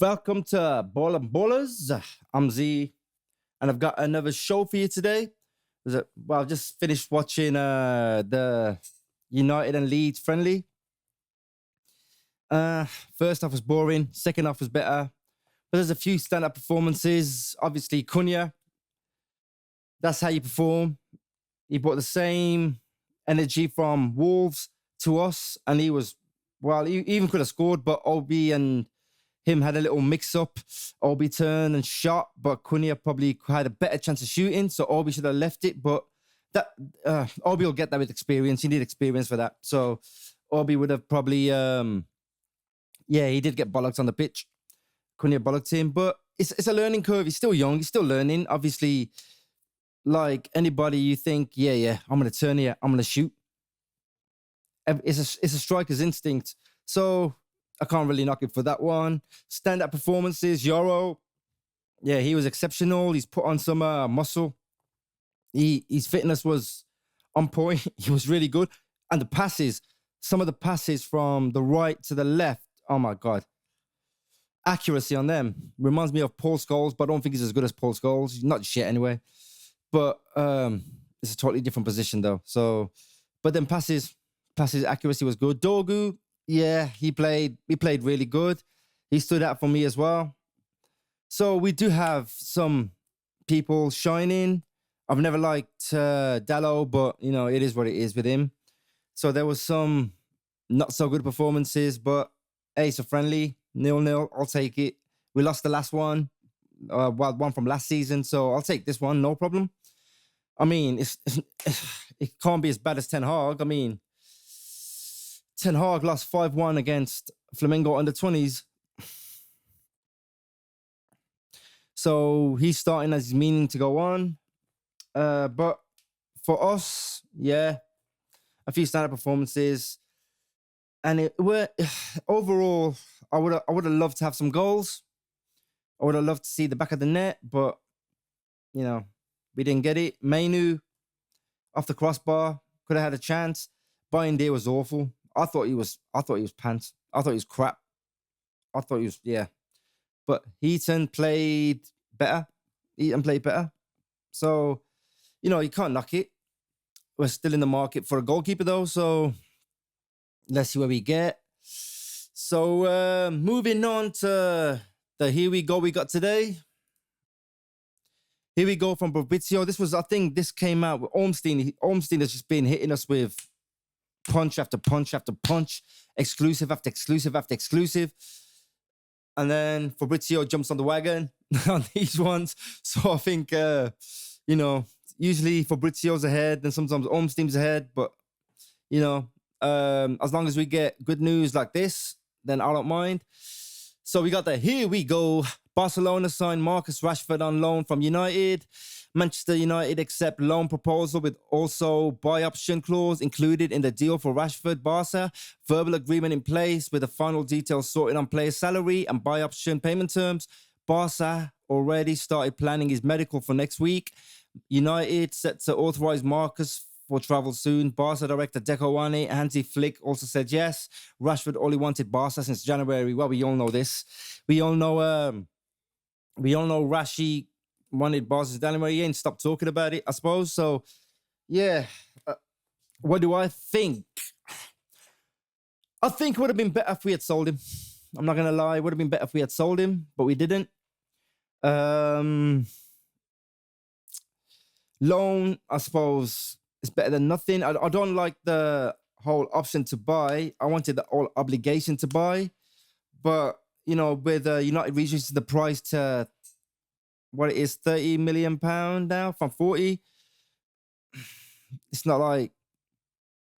Welcome to Ball and Ballers. I'm Z, and I've got another show for you today. I just finished watching the United and Leeds friendly. First half was boring, second half was better, but there's a few stand-up performances. Obviously, Cunha, that's how you perform. He brought the same energy from Wolves to us, and he even could have scored, but Obi and him had a little mix-up. Obi turned and shot, but Cunha probably had a better chance of shooting, so Obi should have left it. But that Obi will get that with experience. He need experience for that. So Obi would have probably, he did get bollocked on the pitch. Cunha bollocked him, but it's a learning curve. He's still young. He's still learning. Obviously, like anybody, you think, I'm going to turn here. I'm going to shoot. It's a striker's instinct. So I can't really knock him for that one. Stand-up performances, Yoro. Yeah, he was exceptional. He's put on some muscle. His fitness was on point. He was really good. And the passes, some of the passes from the right to the left, oh my God. Accuracy on them. Reminds me of Paul Scholes, but I don't think he's as good as Paul Scholes. He's not shit anyway. But it's a totally different position though. So, but then passes accuracy was good. Dorgu, yeah, he played really good. He stood out for me as well. So we do have some people shining. I've never liked Dallo, but, it is what it is with him. So there was some not so good performances, but hey, it's a friendly, 0-0. I'll take it. We lost the last one, one from last season, so I'll take this one, no problem. I mean, it can't be as bad as Ten Hag. I mean, Ten Hag lost 5-1 against Flamengo under 20s. So he's starting as he's meaning to go on. But for us, a few stand-up performances. And overall, I would have loved to have some goals. I would have loved to see the back of the net, but, we didn't get it. Mainu, off the crossbar, could have had a chance. Bayindir was awful. I thought he was pants. I thought he was crap. I thought he was, But Heaton played better. So, you can't knock it. We're still in the market for a goalkeeper though, so let's see what we get. So, moving on to the Here We Go we got today. Here we go from Fabrizio. This came out with Ormstein. Ormstein has just been hitting us with punch after punch after punch, exclusive after exclusive after exclusive. And then Fabrizio jumps on the wagon on these ones. So I think, usually Fabrizio's ahead and sometimes Ormstein's ahead. But, as long as we get good news like this, then I don't mind. So we got the Here We Go. Barcelona signed Marcus Rashford on loan from United. Manchester United accept loan proposal with also buy option clause included in the deal for Rashford. Barca, verbal agreement in place with the final details sorted on player salary and buy option payment terms. Barca already started planning his medical for next week. United set to authorize Marcus for travel soon. Barca director Deco Wane, Hansi Flick also said yes. Rashford only wanted Barca since January. Well, we all know this. We all know Rashi wanted Barca since January. He ain't stopped talking about it, I suppose. So, what do I think? I think it would have been better if we had sold him. I'm not going to lie. It would have been better if we had sold him, but we didn't. Loan, I suppose, is better than nothing. I don't like the whole option to buy. I wanted the whole obligation to buy. But, with United reducing the price to what it is, £30 million now from 40. It's not like,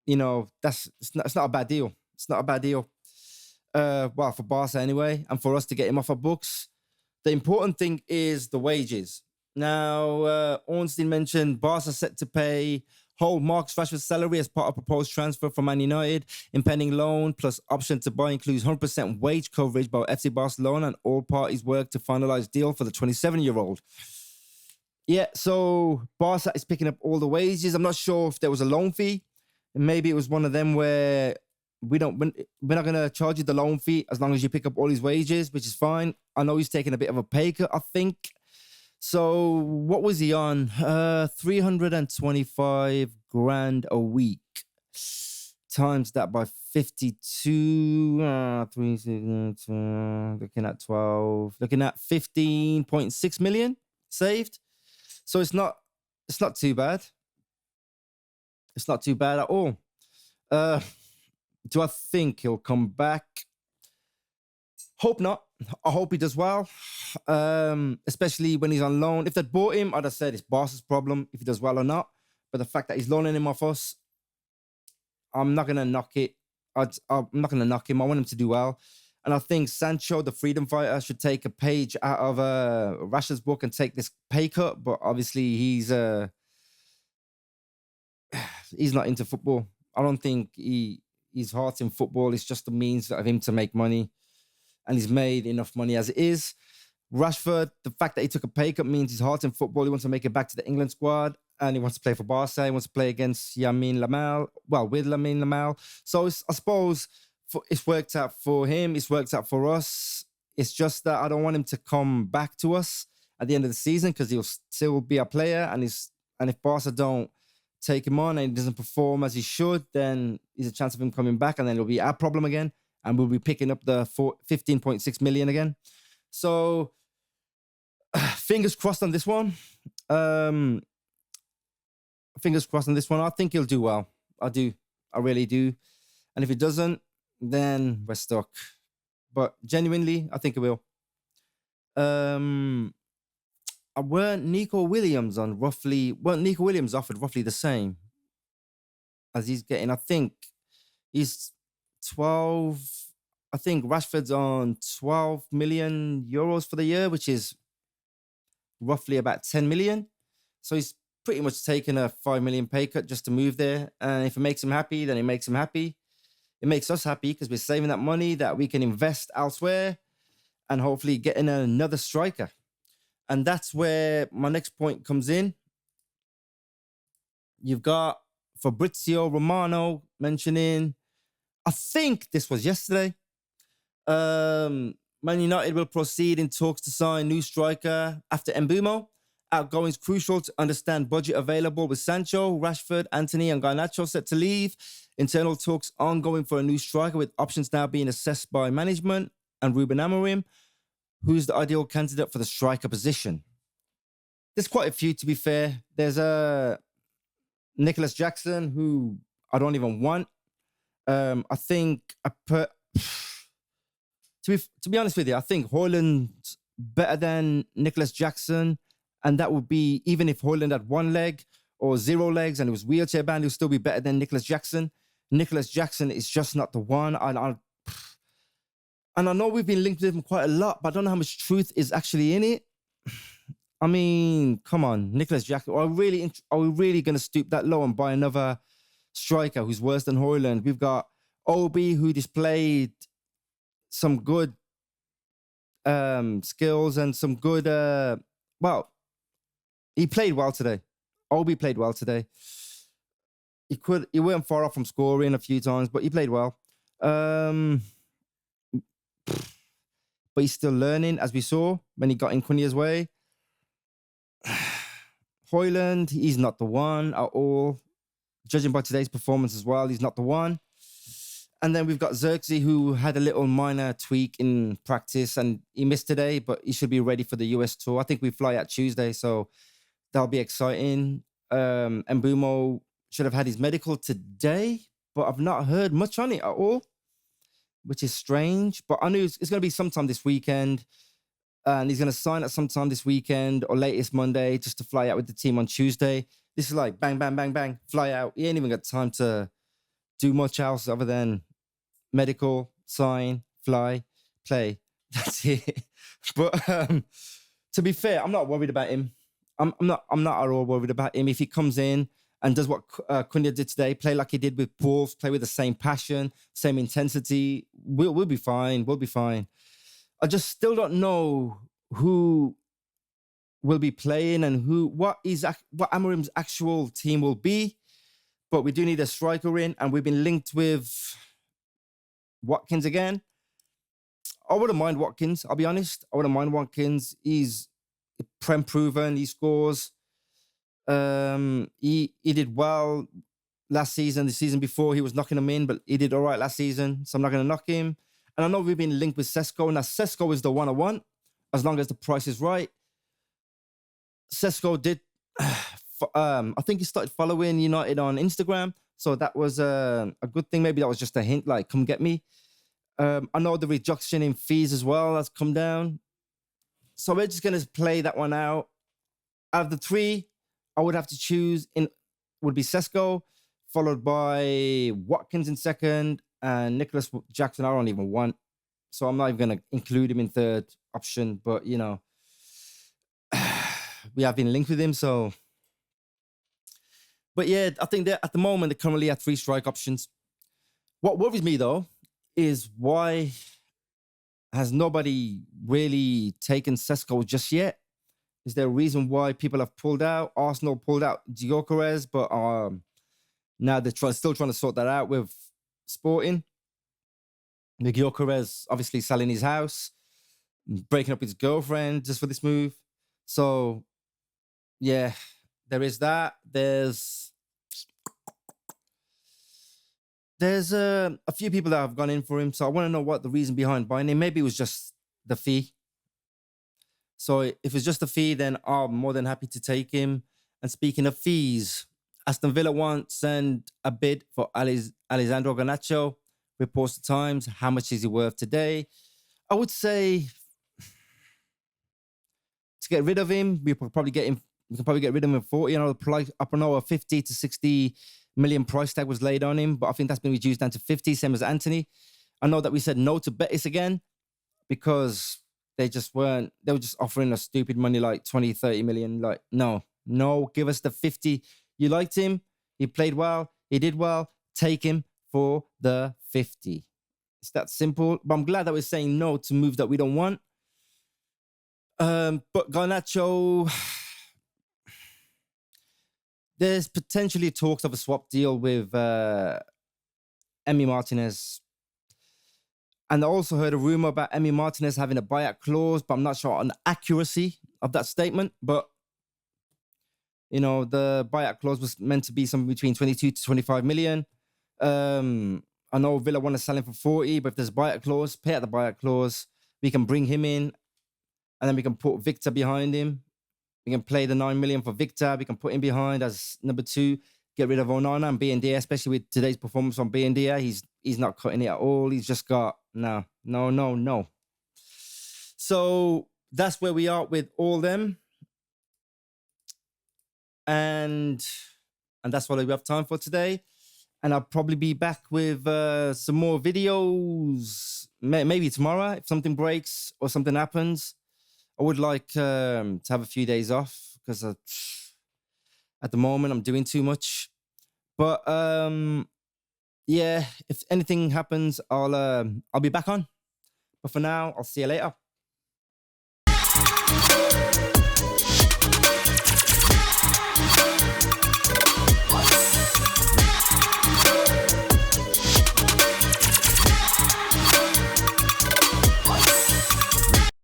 it's not a bad deal. It's not a bad deal. For Barca anyway, and for us to get him off our books. The important thing is the wages. Now, Ornstein mentioned Barca set to pay whole Marcus Rashford's salary as part of proposed transfer from Man United. Impending loan plus option to buy includes 100% wage coverage by FC Barcelona, and all parties work to finalize deal for the 27-year-old. Yeah, so Barca is picking up all the wages. I'm not sure if there was a loan fee. Maybe it was one of them where we're not gonna charge you the loan fee as long as you pick up all his wages, which is fine. I know he's taking a bit of a pay cut, I think. So what was he on? 325 grand a week. Times that by 52. Looking at 12. Looking at 15.6 million saved. So it's not too bad. It's not too bad at all. Do I think he'll come back? Hope not. I hope he does well, especially when he's on loan. If they'd bought him, I'd have said it's Barca's problem if he does well or not. But the fact that he's loaning him off us, I'm not going to knock it. I'm not going to knock him. I want him to do well. And I think Sancho, the freedom fighter, should take a page out of Rashford's book and take this pay cut. But obviously, he's not into football. I don't think his heart's in football. It's just the means of him to make money. And he's made enough money as it is. Rashford, the fact that he took a pay cut means his heart's in football. He wants to make it back to the England squad. And he wants to play for Barca. He wants to play against Lamine Yamal. Well, with Lamine Yamal. So I suppose it's worked out for him. It's worked out for us. It's just that I don't want him to come back to us at the end of the season because he'll still be a player. And if Barca don't take him on and he doesn't perform as he should, then there's a chance of him coming back and then it'll be our problem again. And we'll be picking up the 15.6 million again. So fingers crossed on this one. Fingers crossed on this one. I think he'll do well. I do. I really do. And if he doesn't, then we're stuck. But genuinely, I think he will. Weren't Nico Williams offered roughly the same as he's getting? I think he's 12. I think Rashford's on 12 million euros for the year, which is roughly about 10 million. So he's pretty much taken a 5 million pay cut just to move there. And if it makes him happy, then it makes him happy. It makes us happy because we're saving that money that we can invest elsewhere and hopefully getting another striker. And that's where my next point comes in. You've got Fabrizio Romano mentioning, I think this was yesterday, Man United will proceed in talks to sign new striker after Mbeumo. Outgoing is crucial to understand budget available with Sancho, Rashford, Antony, and Garnacho set to leave. Internal talks ongoing for a new striker with options now being assessed by management and Ruben Amorim, who's the ideal candidate for the striker position. There's quite a few, to be fair. There's Nicholas Jackson, who I don't even want. I think to be honest with you, I think Højlund's better than Nicholas Jackson. And that would be, even if Højlund had one leg or 0 legs and it was wheelchair bound, he'll still be better than Nicholas Jackson. Nicholas Jackson is just not the one. And I know we've been linked with him quite a lot, but I don't know how much truth is actually in it. I mean, come on, Nicholas Jackson. Are we really going to stoop that low and buy another striker who's worse than Højlund? We've got Obi, who displayed some good skills and some good, he played well today. Obi played well today. He weren't far off from scoring a few times, but he played well. But he's still learning, as we saw when he got in Cunha's way. Højlund, he's not the one at all. Judging by today's performance as well, he's not the one. And then we've got Xerxes, who had a little minor tweak in practice and he missed today, but he should be ready for the US tour. I think we fly out Tuesday, so that'll be exciting. Mbeumo should have had his medical today, but I've not heard much on it at all, which is strange. But I knew it's going to be sometime this weekend. And he's going to sign at sometime this weekend or latest Monday just to fly out with the team on Tuesday. This is like bang, bang, bang, bang, fly out. He ain't even got time to do much else other than medical, sign, fly, play. That's it. But to be fair, I'm not worried about him. I'm not at all worried about him. If he comes in and does what Cunha did today, play like he did with Wolves, play with the same passion, same intensity, we'll be fine. We'll be fine. I just still don't know who will be playing and what Amorim's actual team will be. But we do need a striker in, and we've been linked with Watkins again. I wouldn't mind Watkins. I'll be honest. I wouldn't mind Watkins. He's prem proven. He scores. He did well last season. The season before, he was knocking them in, but he did all right last season. So I'm not going to knock him. And I know we've been linked with Sesko. Now, Sesko is the one I want, as long as the price is right. Sesko did, I think he started following United on Instagram. So that was a good thing. Maybe that was just a hint, like, come get me. I know the reduction in fees as well has come down. So we're just going to play that one out. Out of the three, I would have to choose would be Sesko, followed by Watkins in second, and Nicholas Jackson I don't even want. So I'm not even going to include him in third option. But, we have been linked with him. So, but yeah, I think that at the moment, they currently have 3 strike options. What worries me, though, is why has nobody really taken Sesko just yet? Is there a reason why people have pulled out? Arsenal pulled out Gyökeres, but now they're still trying to sort that out with Sporting. Gyökeres obviously selling his house, breaking up with his girlfriend just for this move. So, yeah, there is that. There's a few people that have gone in for him. So I want to know what the reason behind buying him. Maybe it was just the fee. So if it's just a fee, then I'm more than happy to take him. And speaking of fees, Aston Villa wants send a bid for Alessandro Garnacho. Reports the Times. How much is he worth today? I would say to get rid of him, we can probably get rid of him at 40. I know a 50 to 60 million price tag was laid on him, but I think that's been reduced down to 50, same as Anthony. I know that we said no to Betis again because they were just offering us stupid money like 20, 30 million. Like, no, give us the 50. You liked him. He played well. He did well. Take him for the 50. It's that simple. But I'm glad that we're saying no to moves that we don't want. But Garnacho, there's potentially talks of a swap deal with Emi Martinez. And I also heard a rumor about Emi Martinez having a buyout clause, but I'm not sure on the accuracy of that statement. But, the buyout clause was meant to be something between 22 to 25 million. I know Villa want to sell him for 40, but if there's a buyout clause, pay out the buyout clause. We can bring him in, and then we can put Victor behind him. We can play the 9 million for Victor. We can put him behind as number 2. Get rid of Onana and B&D, especially with today's performance on B&D. He's not cutting it at all. He's just got no. So that's where we are with all them. And that's what we have time for today. And I'll probably be back with some more videos, maybe tomorrow if something breaks or something happens. I would like to have a few days off because at the moment I'm doing too much. But yeah, if anything happens, I'll be back on. But for now, I'll see you later.